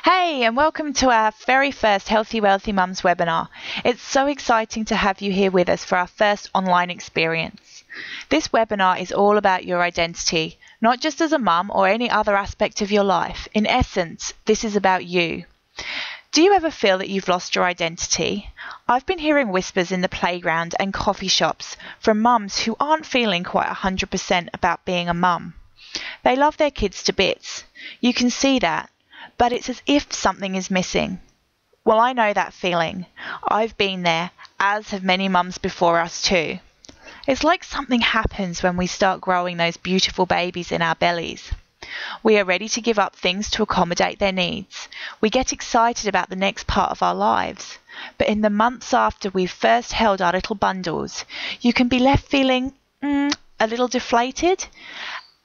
Hey, and welcome to our very first Healthy Wealthy Mums webinar. It's so exciting to have you here with us for our first online experience. This webinar is all about your identity, not just as a mum or any other aspect of your life. In essence, this is about you. Do you ever feel that you've lost your identity? I've been hearing whispers in the playground and coffee shops from mums who aren't feeling quite 100% about being a mum. They love their kids to bits. You can see that. But it's as if something is missing. Well, I know that feeling. I've been there, as have many mums before us too. It's like something happens when we start growing those beautiful babies in our bellies. We are ready to give up things to accommodate their needs. We get excited about the next part of our lives. But in the months after we've first held our little bundles, you can be left feeling a little deflated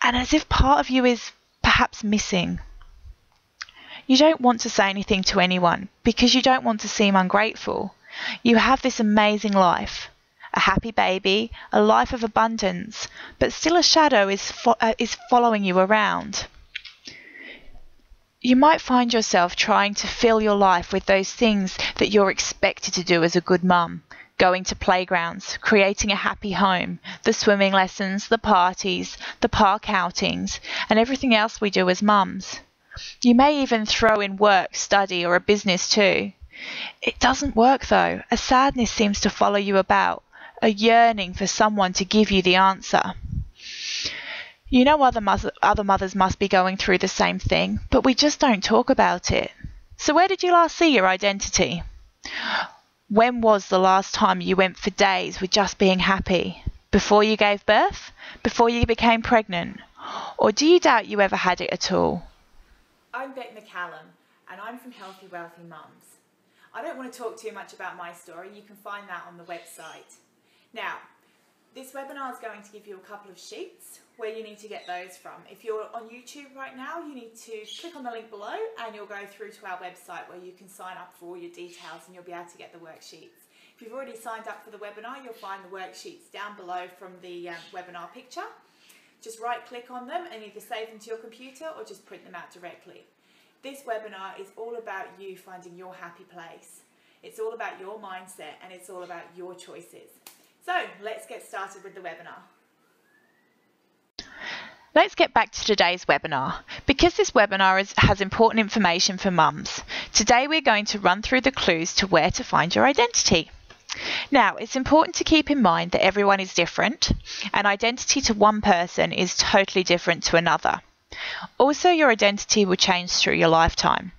and as if part of you is perhaps missing. You don't want to say anything to anyone because you don't want to seem ungrateful. You have this amazing life, a happy baby, a life of abundance, but still a shadow is following you around. You might find yourself trying to fill your life with those things that you're expected to do as a good mum. Going to playgrounds, creating a happy home, the swimming lessons, the parties, the park outings, and everything else we do as mums. You may even throw in work, study, or a business too. It doesn't work though. A sadness seems to follow you about, a yearning for someone to give you the answer. You know other mothers must be going through the same thing, but we just don't talk about it. So where did you last see your identity? When was the last time you went for days with just being happy? Before you gave birth? Before you became pregnant? Or do you doubt you ever had it at all? I'm Beck McCallum and I'm from Healthy Wealthy Mums. I don't want to talk too much about my story, you can find that on the website. Now, this webinar is going to give you a couple of sheets where you need to get those from. If you're on YouTube right now, you need to click on the link below and you'll go through to our website where you can sign up for all your details and you'll be able to get the worksheets. If you've already signed up for the webinar, you'll find the worksheets down below from the webinar picture. Just right click on them and either save them to your computer or just print them out directly. This webinar is all about you finding your happy place. It's all about your mindset and it's all about your choices. So let's get started with the webinar. Let's get back to today's webinar. Because this webinar has important information for mums, today we're going to run through the clues to where to find your identity. Now, it's important to keep in mind that everyone is different, and identity to one person is totally different to another. Also, your identity will change through your lifetime.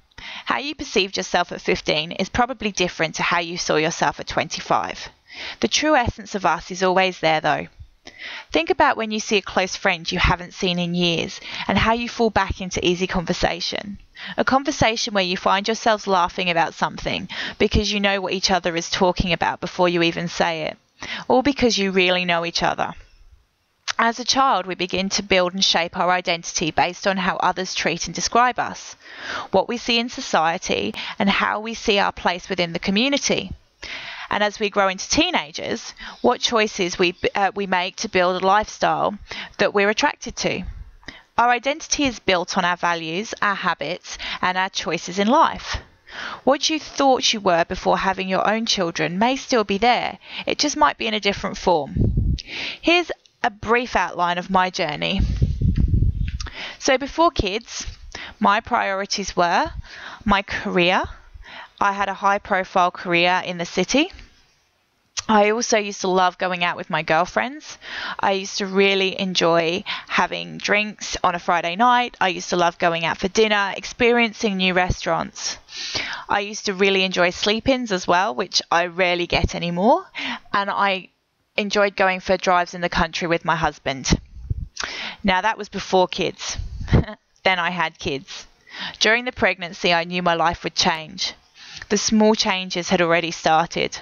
How you perceived yourself at 15 is probably different to how you saw yourself at 25. The true essence of us is always there though. Think about when you see a close friend you haven't seen in years and how you fall back into easy conversation. A conversation where you find yourselves laughing about something because you know what each other is talking about before you even say it, or because you really know each other. As a child, we begin to build and shape our identity based on how others treat and describe us, what we see in society, and how we see our place within the community. And as we grow into teenagers, what choices we make to build a lifestyle that we're attracted to. Our identity is built on our values, our habits, and our choices in life. What you thought you were before having your own children may still be there. It just might be in a different form. Here's a brief outline of my journey. So before kids, my priorities were my career. I had a high-profile career in the city. I also used to love going out with my girlfriends. I used to really enjoy having drinks on a Friday night. I used to love going out for dinner, experiencing new restaurants. I used to really enjoy sleep-ins as well, which I rarely get anymore. And I enjoyed going for drives in the country with my husband. Now that was before kids. Then I had kids. During the pregnancy, I knew my life would change. The small changes had already started.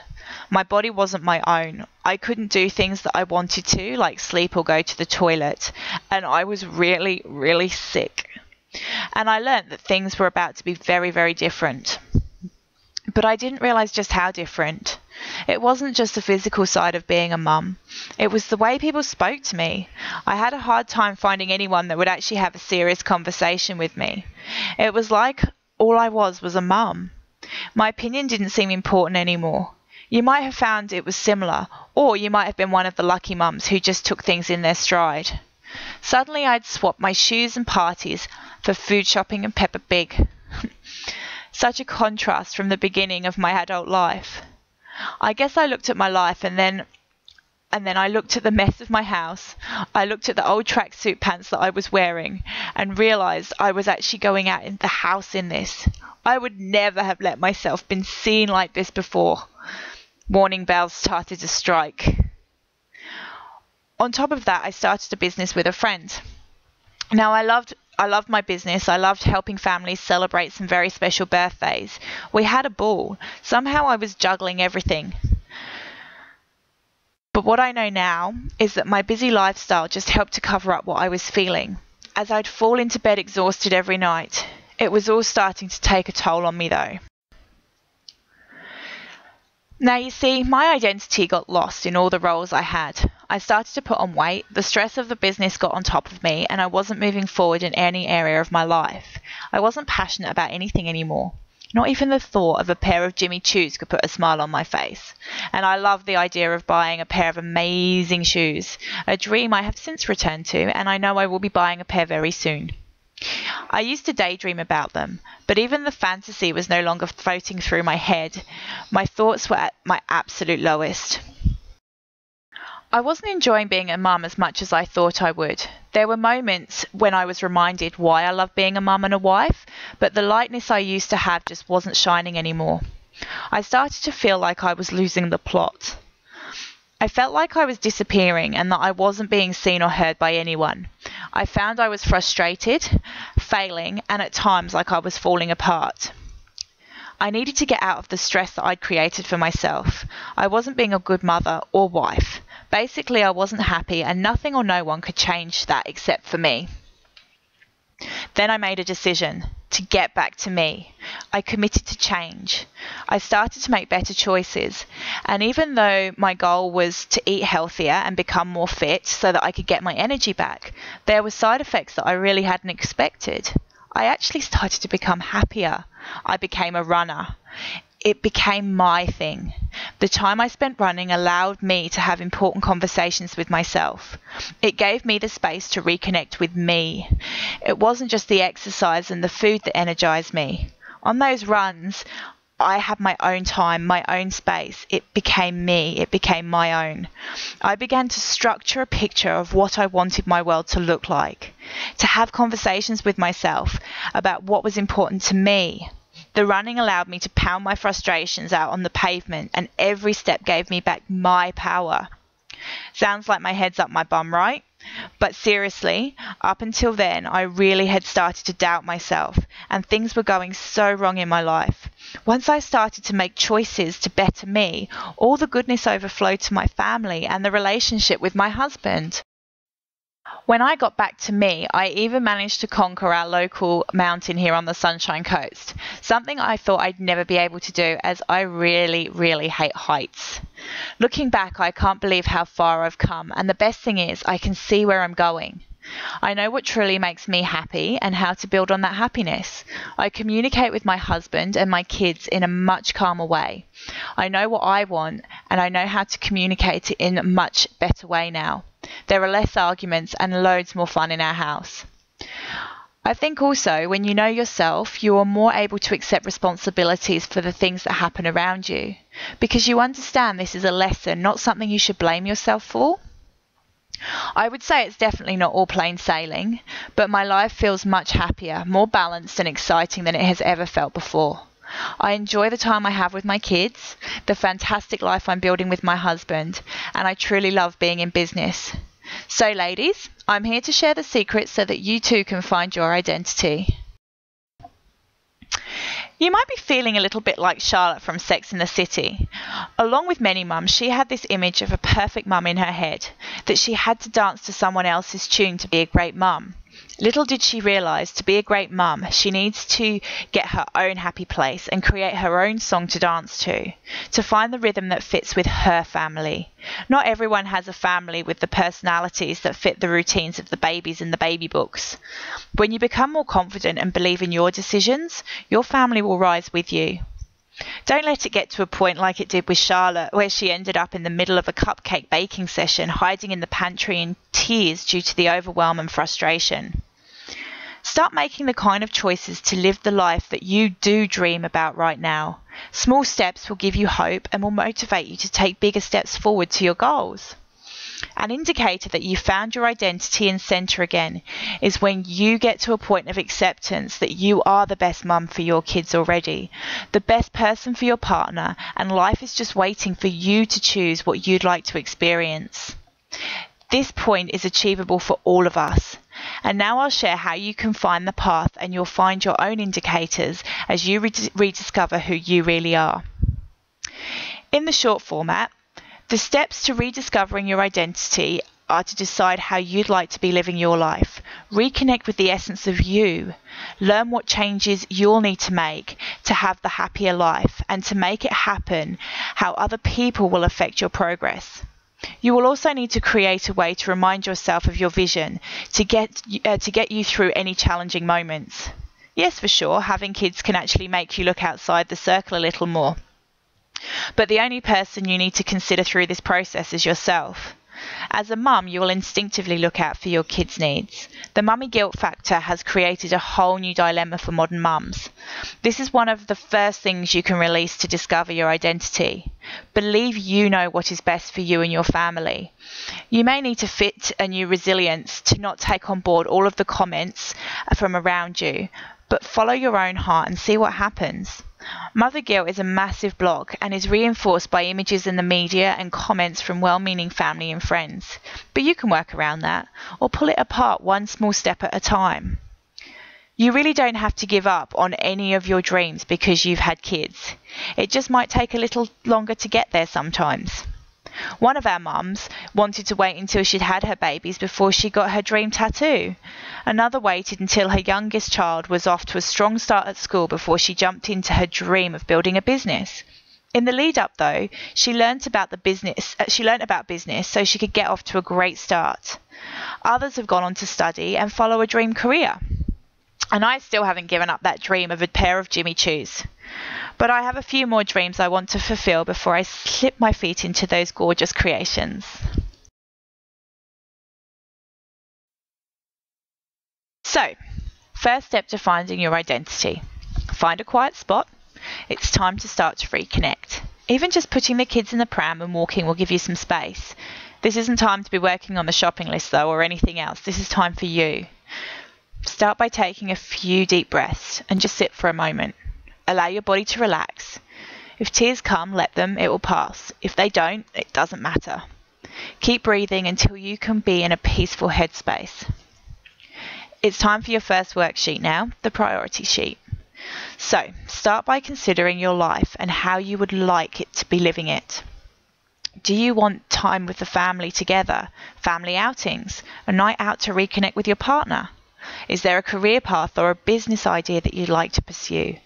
My body wasn't my own. I couldn't do things that I wanted to, like sleep or go to the toilet. And I was really, really sick. And I learnt that things were about to be very, very different. But I didn't realise just how different. It wasn't just the physical side of being a mum. It was the way people spoke to me. I had a hard time finding anyone that would actually have a serious conversation with me. It was like all I was a mum. My opinion didn't seem important anymore. You might have found it was similar, or you might have been one of the lucky mums who just took things in their stride. Suddenly I'd swapped my shoes and parties for food shopping and Peppa Pig. Such a contrast from the beginning of my adult life. I guess I looked at my life and then I looked at the mess of my house. I looked at the old tracksuit pants that I was wearing and realised I was actually going out in the house in this. I would never have let myself been seen like this before. Warning bells started to strike. On top of that, I started a business with a friend. Now, I loved my business. I loved helping families celebrate some very special birthdays. We had a ball. Somehow I was juggling everything. But what I know now is that my busy lifestyle just helped to cover up what I was feeling. As I'd fall into bed exhausted every night, it was all starting to take a toll on me though. Now you see, my identity got lost in all the roles I had. I started to put on weight, the stress of the business got on top of me, and I wasn't moving forward in any area of my life. I wasn't passionate about anything anymore. Not even the thought of a pair of Jimmy Choos could put a smile on my face. And I love the idea of buying a pair of amazing shoes, a dream I have since returned to, and I know I will be buying a pair very soon. I used to daydream about them, but even the fantasy was no longer floating through my head. My thoughts were at my absolute lowest. I wasn't enjoying being a mum as much as I thought I would. There were moments when I was reminded why I loved being a mum and a wife, but the lightness I used to have just wasn't shining anymore. I started to feel like I was losing the plot. I felt like I was disappearing and that I wasn't being seen or heard by anyone. I found I was frustrated, failing, and at times like I was falling apart. I needed to get out of the stress that I'd created for myself. I wasn't being a good mother or wife. Basically, I wasn't happy and nothing or no one could change that except for me. Then I made a decision to get back to me. I committed to change. I started to make better choices. And even though my goal was to eat healthier and become more fit so that I could get my energy back, there were side effects that I really hadn't expected. I actually started to become happier. I became a runner. It became my thing. The time I spent running allowed me to have important conversations with myself. It gave me the space to reconnect with me. It wasn't just the exercise and the food that energized me. On those runs, I had my own time, my own space. It became me. It became my own. I began to structure a picture of what I wanted my world to look like, to have conversations with myself about what was important to me. The running allowed me to pound my frustrations out on the pavement, and every step gave me back my power. Sounds like my head's up my bum, right? But seriously, up until then, I really had started to doubt myself, and things were going so wrong in my life. Once I started to make choices to better me, all the goodness overflowed to my family and the relationship with my husband. When I got back to me, I even managed to conquer our local mountain here on the Sunshine Coast, something I thought I'd never be able to do as I really, really hate heights. Looking back, I can't believe how far I've come, and the best thing is I can see where I'm going. I know what truly makes me happy and how to build on that happiness. I communicate with my husband and my kids in a much calmer way. I know what I want, and I know how to communicate it in a much better way now. There are less arguments and loads more fun in our house. I think also when you know yourself, you are more able to accept responsibilities for the things that happen around you, because you understand this is a lesson, not something you should blame yourself for. I would say it's definitely not all plain sailing, but my life feels much happier, more balanced and exciting than it has ever felt before. I enjoy the time I have with my kids, the fantastic life I'm building with my husband, and I truly love being in business. So ladies, I'm here to share the secrets so that you too can find your identity. You might be feeling a little bit like Charlotte from Sex and the City. Along with many mums, she had this image of a perfect mum in her head, that she had to dance to someone else's tune to be a great mum. Little did she realise, to be a great mum, she needs to get her own happy place and create her own song to dance to find the rhythm that fits with her family. Not everyone has a family with the personalities that fit the routines of the babies in the baby books. When you become more confident and believe in your decisions, your family will rise with you. Don't let it get to a point like it did with Charlotte, where she ended up in the middle of a cupcake baking session, hiding in the pantry in tears due to the overwhelm and frustration. Start making the kind of choices to live the life that you do dream about right now. Small steps will give you hope and will motivate you to take bigger steps forward to your goals. An indicator that you found your identity and centre again is when you get to a point of acceptance that you are the best mum for your kids already, the best person for your partner, and life is just waiting for you to choose what you'd like to experience. This point is achievable for all of us. And now I'll share how you can find the path, and you'll find your own indicators as you rediscover who you really are. In the short format, the steps to rediscovering your identity are to decide how you'd like to be living your life, reconnect with the essence of you, learn what changes you'll need to make to have the happier life, and to make it happen, how other people will affect your progress. You will also need to create a way to remind yourself of your vision to get you through any challenging moments. Yes, for sure, having kids can actually make you look outside the circle a little more. But the only person you need to consider through this process is yourself. As a mum, you will instinctively look out for your kids' needs. The mummy guilt factor has created a whole new dilemma for modern mums. This is one of the first things you can release to discover your identity. Believe you know what is best for you and your family. You may need to fit a new resilience to not take on board all of the comments from around you, but follow your own heart and see what happens. Mother guilt is a massive block and is reinforced by images in the media and comments from well-meaning family and friends. But you can work around that, or pull it apart one small step at a time. You really don't have to give up on any of your dreams because you've had kids. It just might take a little longer to get there sometimes. One of our mums wanted to wait until she'd had her babies before she got her dream tattoo. Another waited until her youngest child was off to a strong start at school before she jumped into her dream of building a business. In the lead up though, she learnt about business so she could get off to a great start. Others have gone on to study and follow a dream career. And I still haven't given up that dream of a pair of Jimmy Choos. But I have a few more dreams I want to fulfill before I slip my feet into those gorgeous creations. So, first step to finding your identity. Find a quiet spot. It's time to start to reconnect. Even just putting the kids in the pram and walking will give you some space. This isn't time to be working on the shopping list though, or anything else. This is time for you. Start by taking a few deep breaths and just sit for a moment. Allow your body to relax. If tears come, let them, it will pass. If they don't, it doesn't matter. Keep breathing until you can be in a peaceful headspace. It's time for your first worksheet now, the priority sheet. So, start by considering your life and how you would like it to be living it. Do you want time with the family together, family outings, a night out to reconnect with your partner? Is there a career path or a business idea that you'd like to pursue?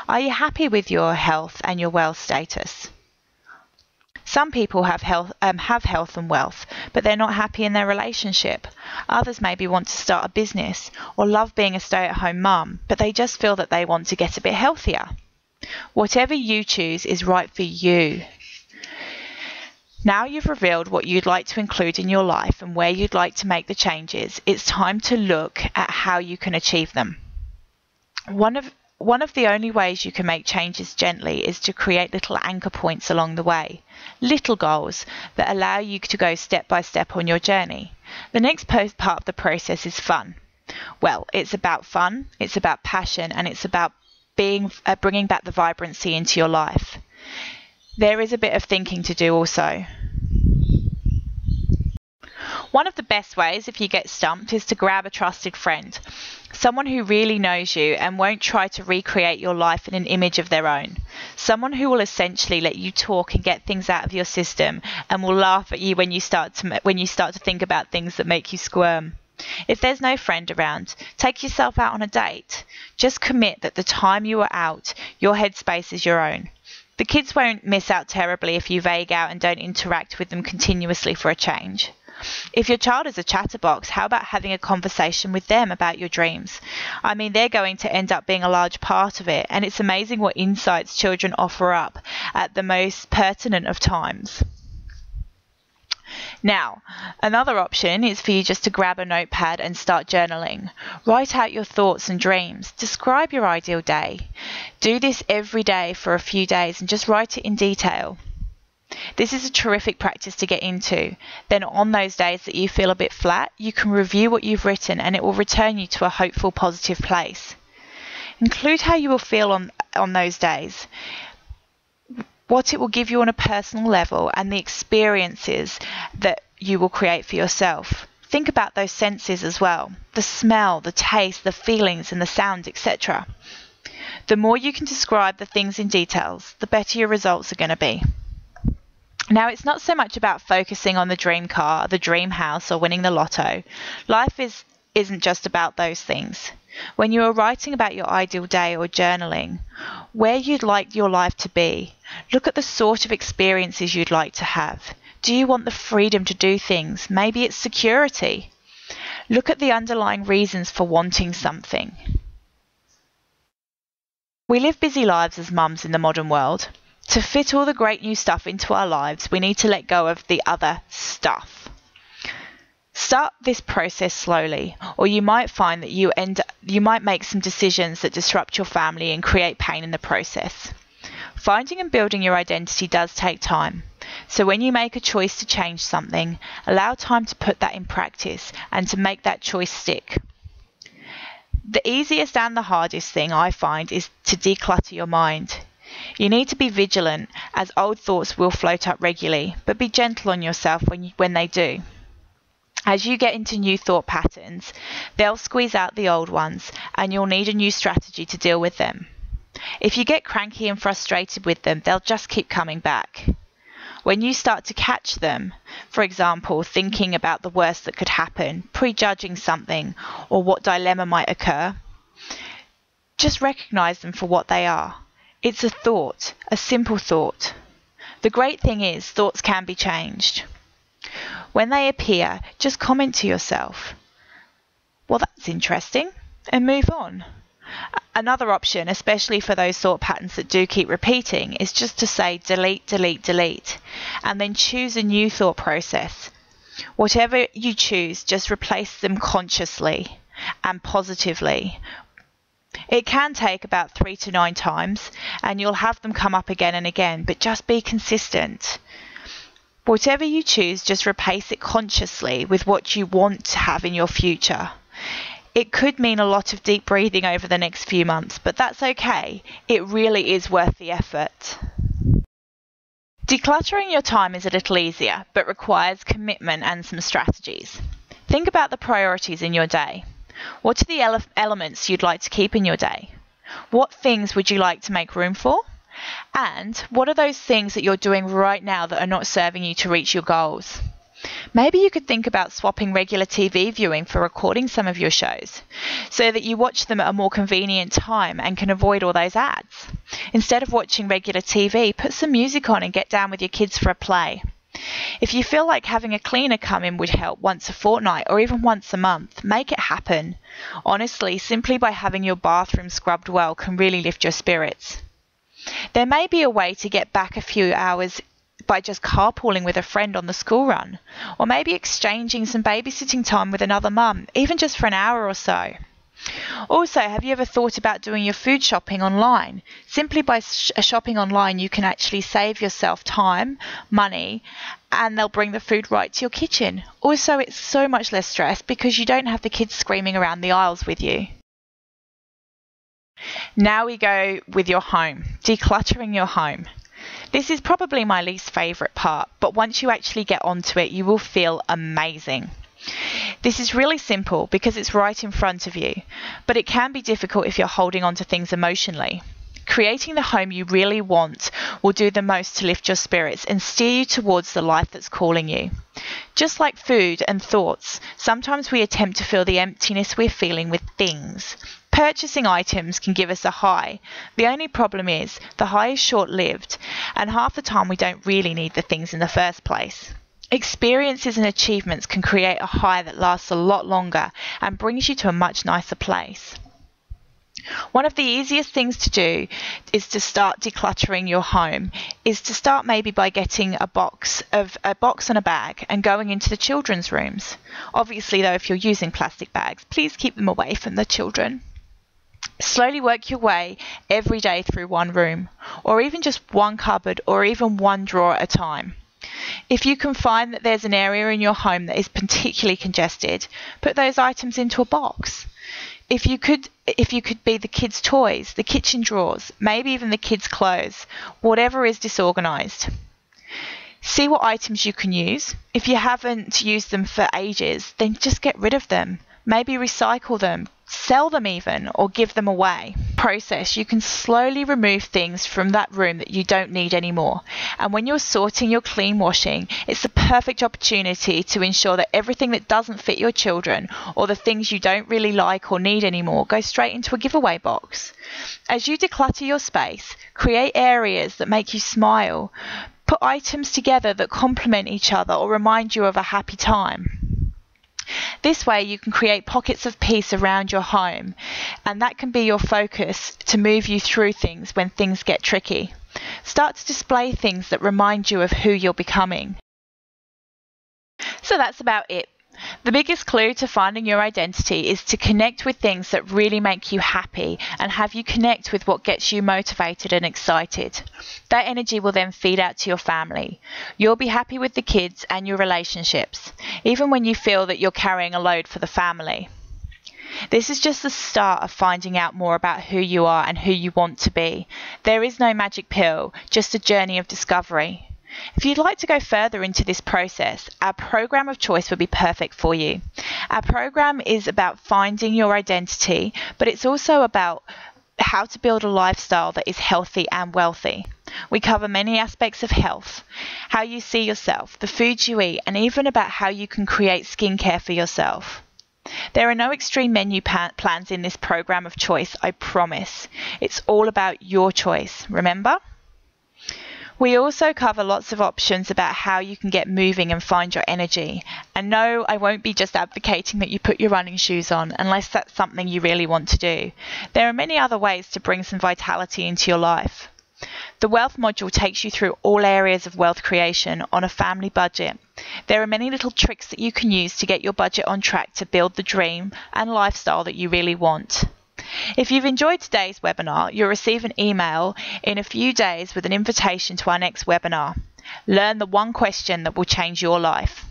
Are you happy with your health and your wealth status? Some people have health and wealth, but they're not happy in their relationship. Others maybe want to start a business or love being a stay-at-home mum, but they just feel that they want to get a bit healthier. Whatever you choose is right for you. Now you've revealed what you'd like to include in your life and where you'd like to make the changes, it's time to look at how you can achieve them. One of the only ways you can make changes gently is to create little anchor points along the way, little goals that allow you to go step by step on your journey. The next part of the process is fun. Well, it's about fun, it's about passion, and it's about bringing back the vibrancy into your life. There is a bit of thinking to do also. One of the best ways if you get stumped is to grab a trusted friend, someone who really knows you and won't try to recreate your life in an image of their own, someone who will essentially let you talk and get things out of your system and will laugh at you when you start to think about things that make you squirm. If there's no friend around, take yourself out on a date. Just commit that the time you are out, your headspace is your own. The kids won't miss out terribly if you vague out and don't interact with them continuously for a change. If your child is a chatterbox, how about having a conversation with them about your dreams? I mean, they're going to end up being a large part of it, and it's amazing what insights children offer up at the most pertinent of times. Now, another option is for you just to grab a notepad and start journaling. Write out your thoughts and dreams. Describe your ideal day. Do this every day for a few days and just write it in detail. This is a terrific practice to get into. Then on those days that you feel a bit flat, you can review what you've written and it will return you to a hopeful, positive place. Include how you will feel on those days, what it will give you on a personal level, and the experiences that you will create for yourself. Think about those senses as well, the smell, the taste, the feelings and the sound, etc. The more you can describe the things in details, the better your results are going to be. Now, it's not so much about focusing on the dream car, the dream house, or winning the lotto. Life isn't just about those things. When you are writing about your ideal day or journaling, where you'd like your life to be, look at the sort of experiences you'd like to have. Do you want the freedom to do things? Maybe it's security. Look at the underlying reasons for wanting something. We live busy lives as mums in the modern world. To fit all the great new stuff into our lives, we need to let go of the other stuff. Start this process slowly, or you might find that you might make some decisions that disrupt your family and create pain in the process. Finding and building your identity does take time. So when you make a choice to change something, allow time to put that in practice and to make that choice stick. The easiest and the hardest thing I find is to declutter your mind. You need to be vigilant, as old thoughts will float up regularly, but be gentle on yourself when they do. As you get into new thought patterns, they'll squeeze out the old ones, and you'll need a new strategy to deal with them. If you get cranky and frustrated with them, they'll just keep coming back. When you start to catch them, for example, thinking about the worst that could happen, prejudging something, or what dilemma might occur, just recognize them for what they are. It's a thought, a simple thought. The great thing is, thoughts can be changed. When they appear, just comment to yourself, well, that's interesting, and move on. Another option, especially for those thought patterns that do keep repeating, is just to say delete, delete, delete, and then choose a new thought process. Whatever you choose, just replace them consciously and positively. It can take about 3 to 9 times, and you'll have them come up again and again, but just be consistent. Whatever you choose, just replace it consciously with what you want to have in your future. It could mean a lot of deep breathing over the next few months, but that's okay. It really is worth the effort. Decluttering your time is a little easier, but requires commitment and some strategies. Think about the priorities in your day. What are the elements you'd like to keep in your day? What things would you like to make room for? And what are those things that you're doing right now that are not serving you to reach your goals? Maybe you could think about swapping regular TV viewing for recording some of your shows, so that you watch them at a more convenient time and can avoid all those ads. Instead of watching regular TV, put some music on and get down with your kids for a play. If you feel like having a cleaner come in would help once a fortnight or even once a month, make it happen. Honestly, simply by having your bathroom scrubbed well can really lift your spirits. There may be a way to get back a few hours by just carpooling with a friend on the school run, or maybe exchanging some babysitting time with another mum, even just for an hour or so. Also, have you ever thought about doing your food shopping online? Simply by shopping online, you can actually save yourself time, money, and they'll bring the food right to your kitchen. Also, it's so much less stress because you don't have the kids screaming around the aisles with you. Now we go with your home, decluttering your home. This is probably my least favourite part, but once you actually get onto it, you will feel amazing. This is really simple because it's right in front of you, but it can be difficult if you're holding on to things emotionally. creating the home you really want will do the most to lift your spirits and steer you towards the life that's calling you. Just like food and thoughts, sometimes we attempt to fill the emptiness we're feeling with things. Purchasing items can give us a high. The only problem is the high is short-lived, and half the time we don't really need the things in the first place. Experiences and achievements can create a high that lasts a lot longer and brings you to a much nicer place. One of the easiest things to do is to start decluttering your home, is to start maybe by getting a box and a bag and going into the children's rooms. Obviously though, if you're using plastic bags, please keep them away from the children. Slowly work your way every day through one room, or even just one cupboard, or even one drawer at a time. If you can find that there's an area in your home that is particularly congested, put those items into a box. If you could be the kids' toys, the kitchen drawers, maybe even the kids' clothes, whatever is disorganised. See what items you can use. If you haven't used them for ages, then just get rid of them. Maybe recycle them, sell them even, or give them away. Process, you can slowly remove things from that room that you don't need anymore. And when you're sorting your clean washing, it's the perfect opportunity to ensure that everything that doesn't fit your children, or the things you don't really like or need anymore, goes straight into a giveaway box. As you declutter your space, create areas that make you smile. Put items together that complement each other or remind you of a happy time. This way you can create pockets of peace around your home, and that can be your focus to move you through things when things get tricky. Start to display things that remind you of who you're becoming. So that's about it. The biggest clue to finding your identity is to connect with things that really make you happy and have you connect with what gets you motivated and excited. That energy will then feed out to your family. You'll be happy with the kids and your relationships, even when you feel that you're carrying a load for the family. This is just the start of finding out more about who you are and who you want to be. There is no magic pill, just a journey of discovery. If you'd like to go further into this process, our program of choice would be perfect for you. Our program is about finding your identity, but it's also about how to build a lifestyle that is healthy and wealthy. We cover many aspects of health, how you see yourself, the foods you eat, and even about how you can create skincare for yourself. There are no extreme menu plans in this program of choice, I promise. It's all about your choice, remember? We also cover lots of options about how you can get moving and find your energy. And no, I won't be just advocating that you put your running shoes on unless that's something you really want to do. There are many other ways to bring some vitality into your life. The wealth module takes you through all areas of wealth creation on a family budget. There are many little tricks that you can use to get your budget on track to build the dream and lifestyle that you really want. If you've enjoyed today's webinar, you'll receive an email in a few days with an invitation to our next webinar. Learn the one question that will change your life.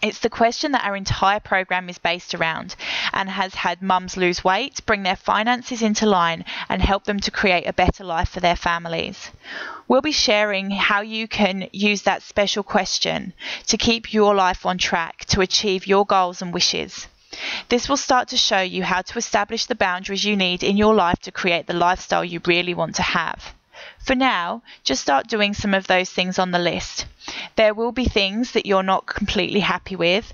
It's the question that our entire program is based around and has had mums lose weight, bring their finances into line and help them to create a better life for their families. We'll be sharing how you can use that special question to keep your life on track to achieve your goals and wishes. This will start to show you how to establish the boundaries you need in your life to create the lifestyle you really want to have. For now, just start doing some of those things on the list. There will be things that you're not completely happy with,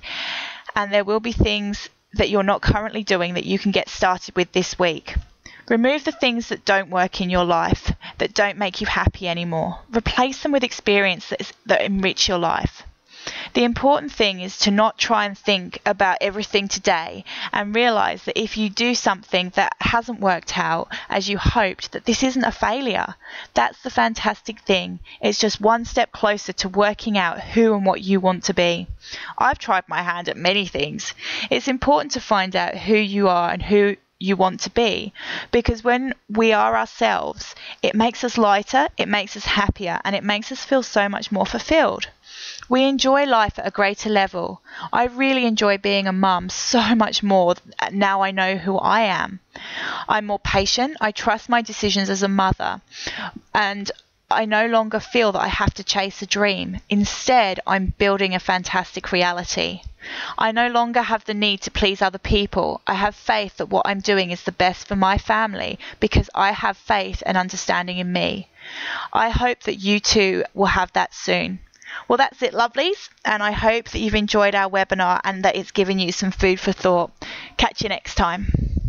and there will be things that you're not currently doing that you can get started with this week. Remove the things that don't work in your life, that don't make you happy anymore. Replace them with experiences that enrich your life. The important thing is to not try and think about everything today and realise that if you do something that hasn't worked out as you hoped, that this isn't a failure. That's the fantastic thing. It's just one step closer to working out who and what you want to be. I've tried my hand at many things. It's important to find out who you are and who you want to be, because when we are ourselves, it makes us lighter, it makes us happier, and it makes us feel so much more fulfilled. We enjoy life at a greater level. I really enjoy being a mum so much more now I know who I am. I'm more patient, I trust my decisions as a mother, and I no longer feel that I have to chase a dream. Instead, I'm building a fantastic reality. I no longer have the need to please other people. I have faith that what I'm doing is the best for my family because I have faith and understanding in me. I hope that you too will have that soon. Well, that's it, lovelies, and I hope that you've enjoyed our webinar and that it's given you some food for thought. Catch you next time.